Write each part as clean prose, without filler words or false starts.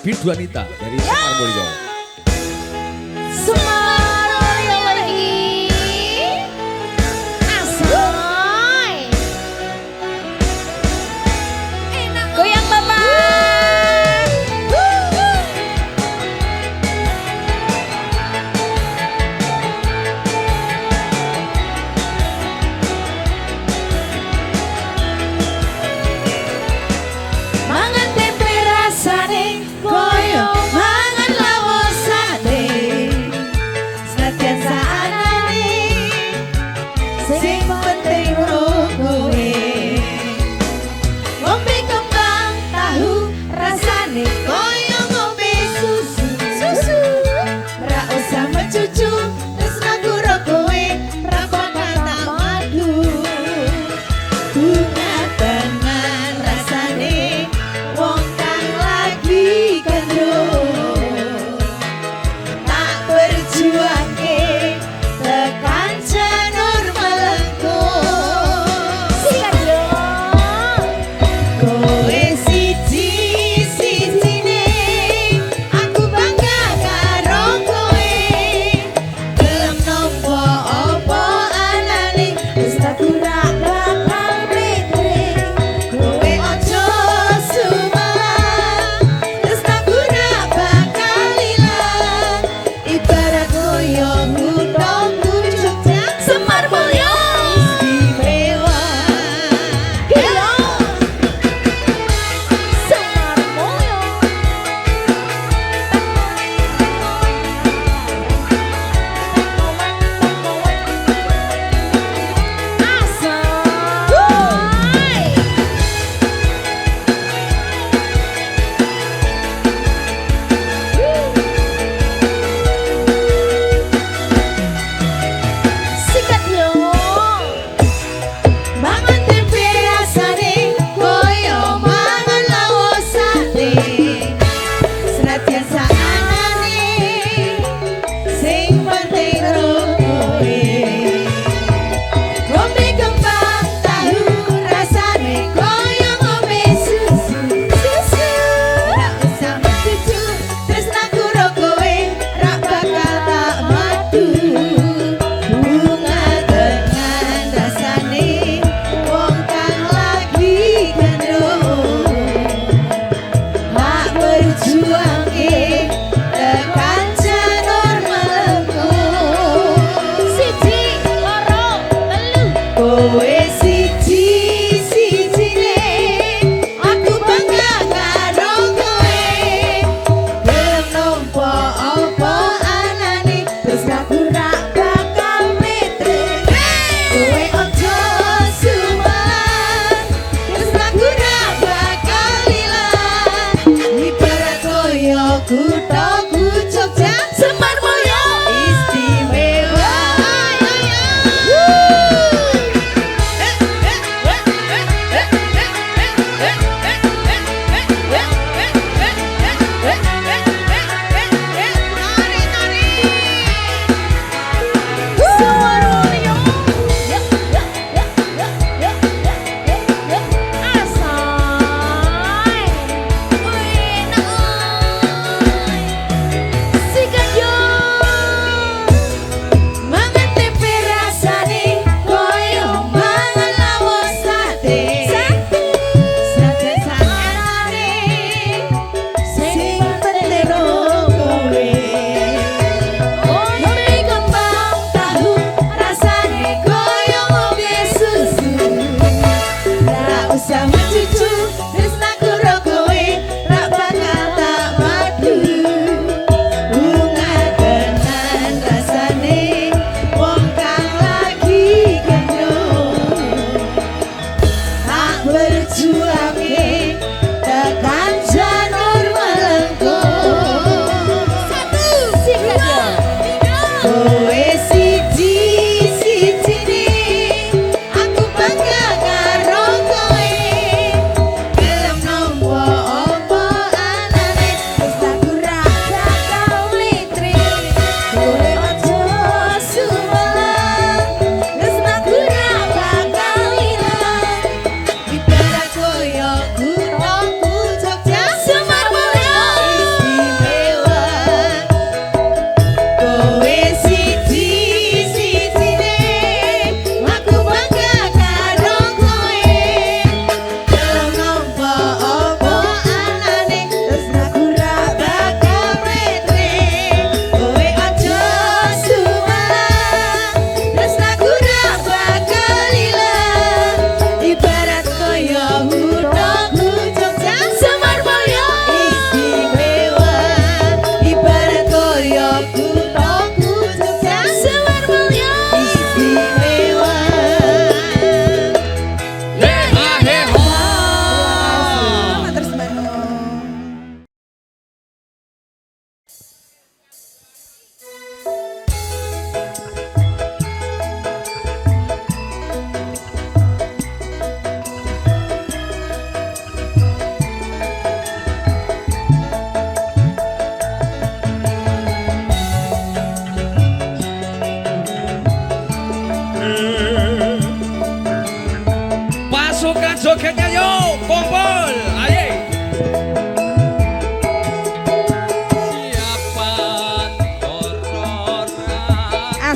Bindu Anita dari Semarmulyo. Semarmulyo lagi. Asoy. Enak. Goyang Bapak. Mangan tempe rasane koyo mangan lawo sate.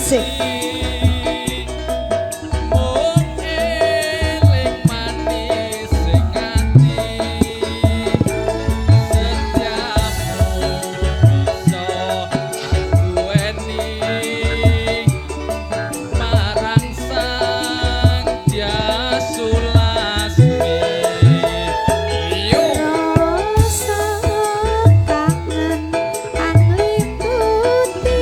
Asik. Rasa kangen angliputi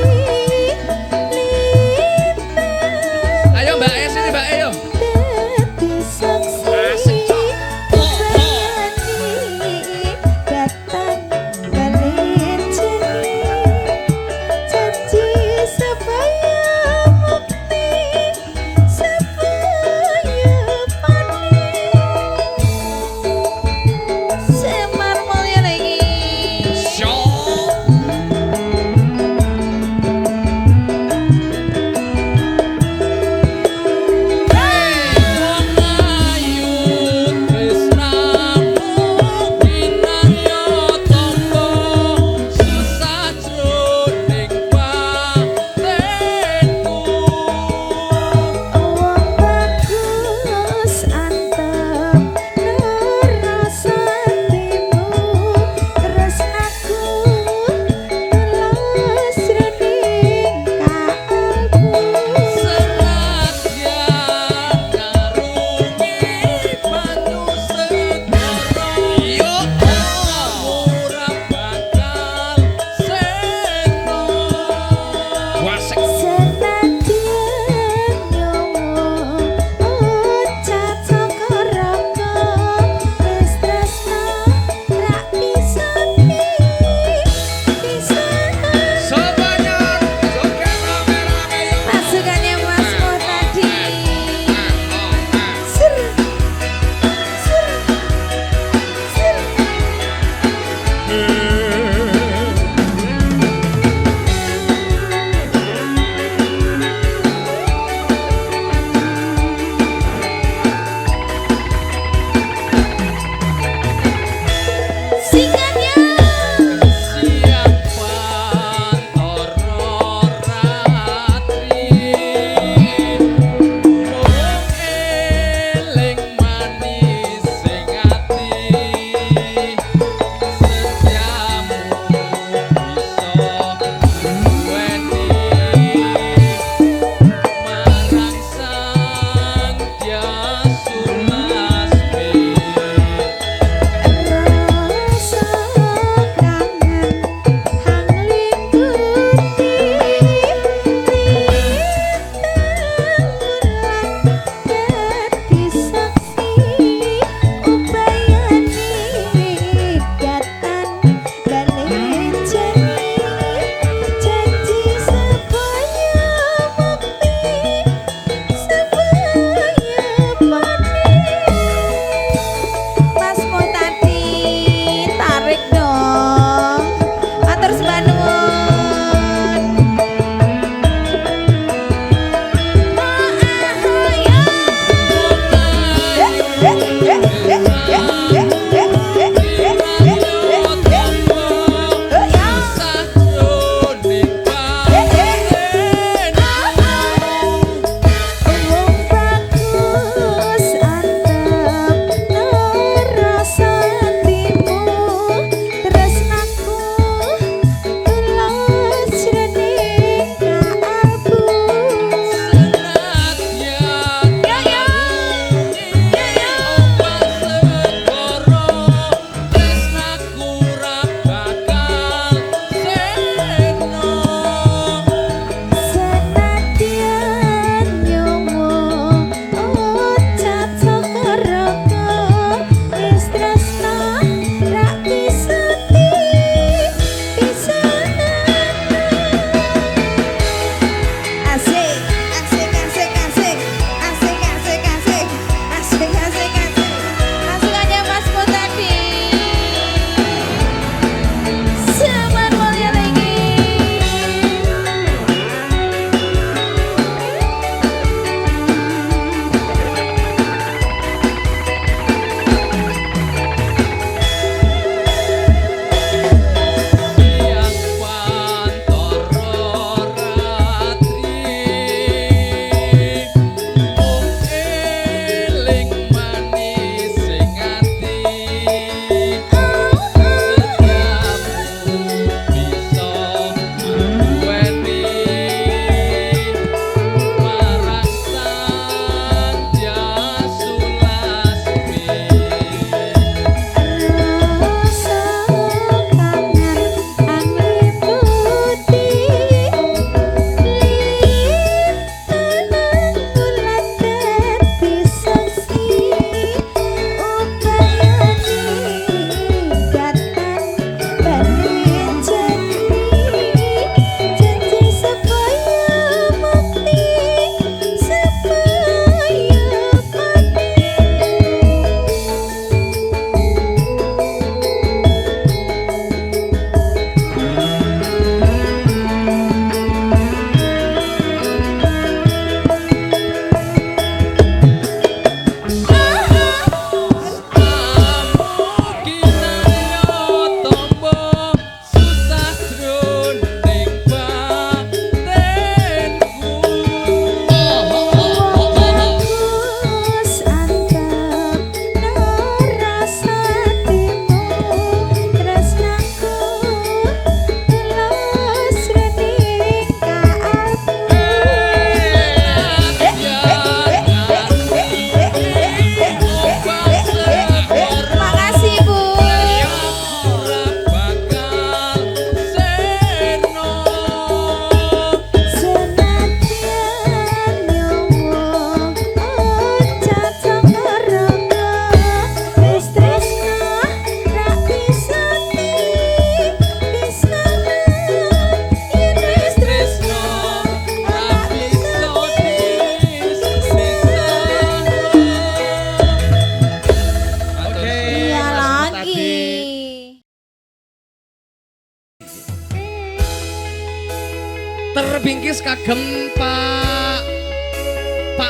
Terbingkis kagem Pak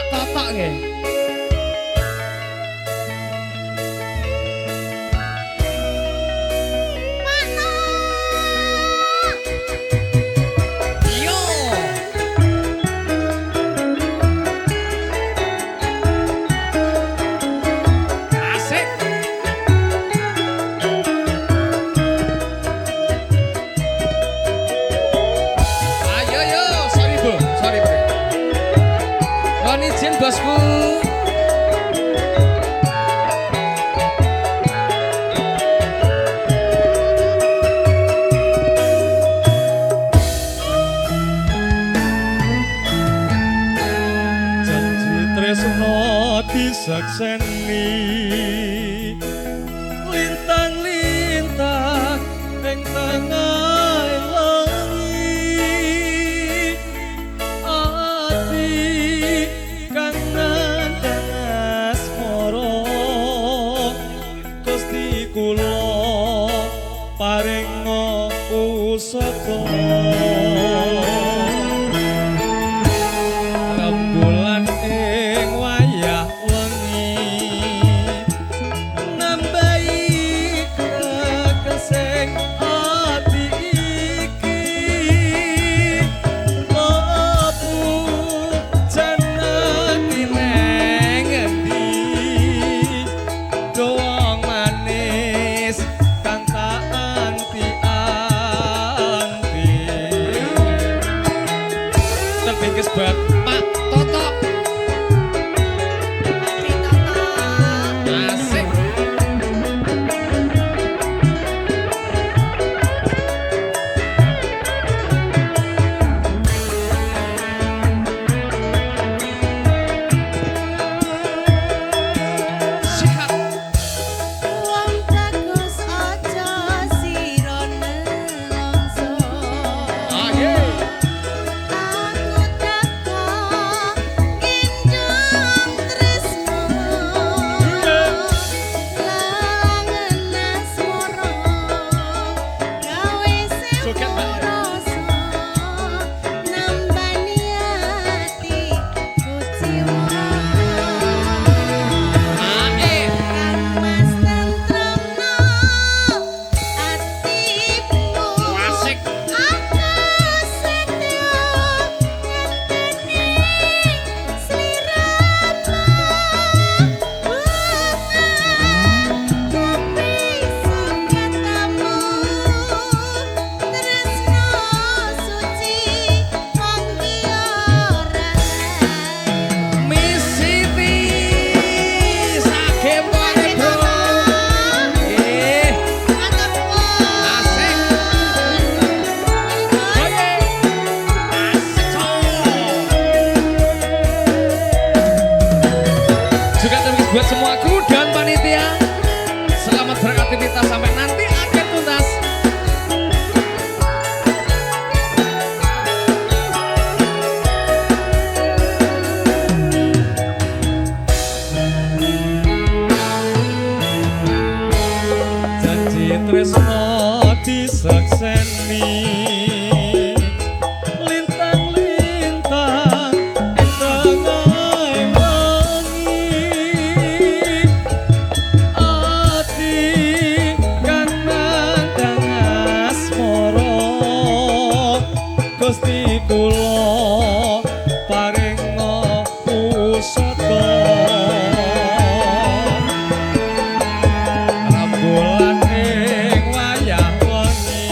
Totok nggih. Yo. Asik. Ayo yo, sorry Bu. Mohon izin bosku. Janji tresno disakseni lintang-lintang ing tengah lengi ati kang nandhang asmara Gusti kula paring pusaka rembulan ing wayah wengi nambahi keseng ati iki lepu jeneng neng endi doang manis kang tak anti-anti terbingkis buat Pak Totok. Asik. Sikat. Wong bagus aja sira nelongso. Ayo. Aku teko gendong tresno. Langen asmara gawe Joget, Mbak. rasa nambani ati kuciwa. Ae. Mas tentremno atiku. Asik. Aku setya ngenteni sliramu. Tapi sukatamu tresno suci manggiya rasane. Miss Siti saking Bone Bro. Nggih. Asik. Oye. Asik. Juga terus buat semua kru dan panitia. Selamat beraktivitas sampai nanti akhir tuntas. janji tresno disakseni lintang-lintang ing tengah wengi ati kang nandhang asmara Gusti kula paring pusaka rembulan ing wayah wengi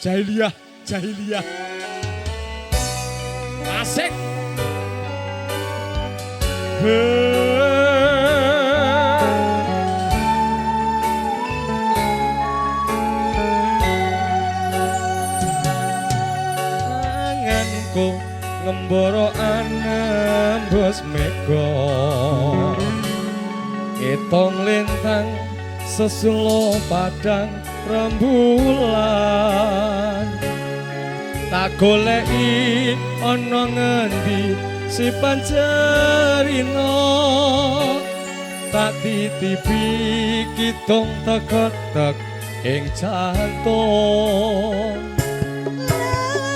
Jahiliyah, jahiliyah. Asik. Anganku ngembara anembus mega Etong lintang sesulo padang rembulan tak goleki ana ngendi si pancerina tak titipi kitung teketek ing jantung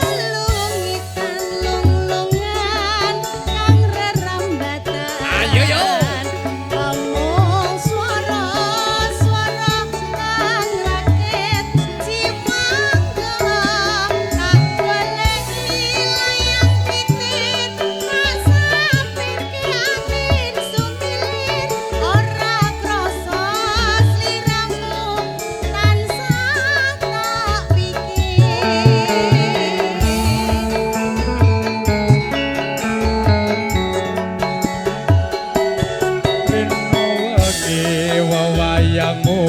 Lelungitan lunglungan kang rerambatan. Ayo, yo. Amung swara-swara kang rakit cimanggelem. Tak goleki layang pitir, tak sampirke angin sumilir. Ora krasa sliramu tansah tak pikir. Rino wage wewayangmu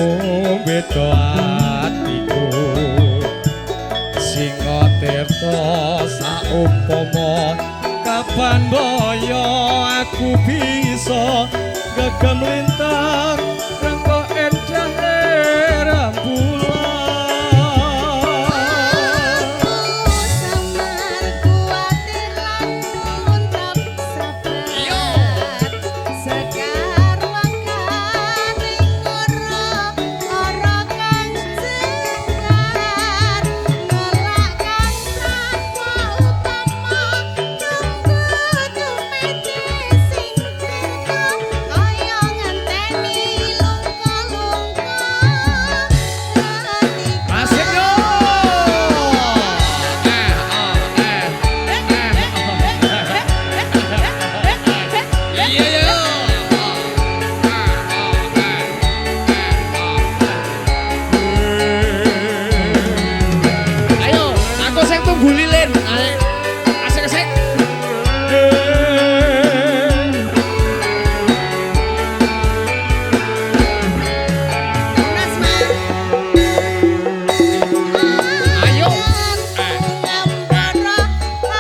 beda atiku Singa tirta saumpama kapan boyo aku bisa gegem lintang rengko endahe rembulan Aku samar kuatir lan muntap sabar. Sekar wakaring ora kang jengkar. Nolak kang tanpa utama nunggu dumedi sing tirta. Kaya ngenteni lungka-lungka hatiku. Asik yo. Iya yo. Ayo, aku sing tunggu lilin. Asik asik. Ayo. Ngambara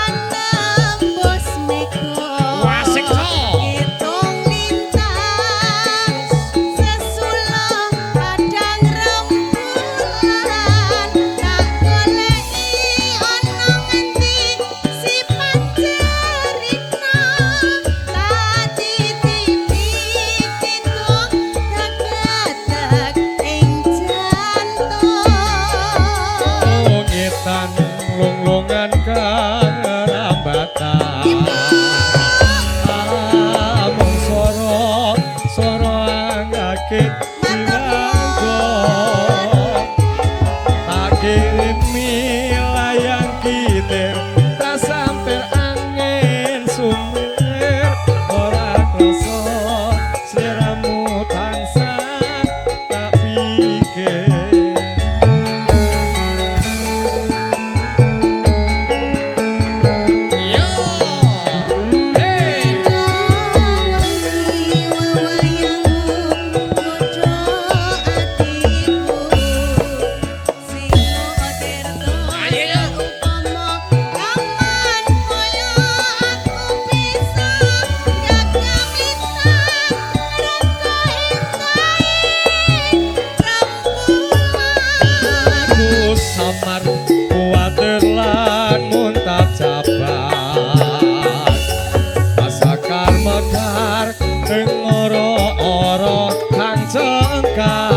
anembus mega. Asik so. Hitung lintang sesulo padang rembulan. Tak goleki ana ngendi si pancerina. Tak titipi kitung teketek ing jantung. Lungitan lunglungan kang rambatan amung swara angake diranggo tak kirimi layang kitir tak sampir angin sumilir ora krasa sliramu tansah tak pikir Yo. Hey. Ayo yo. Aku samar kuatir lan muntap jabat Pasakar mekar ing ora-ora kang cengkar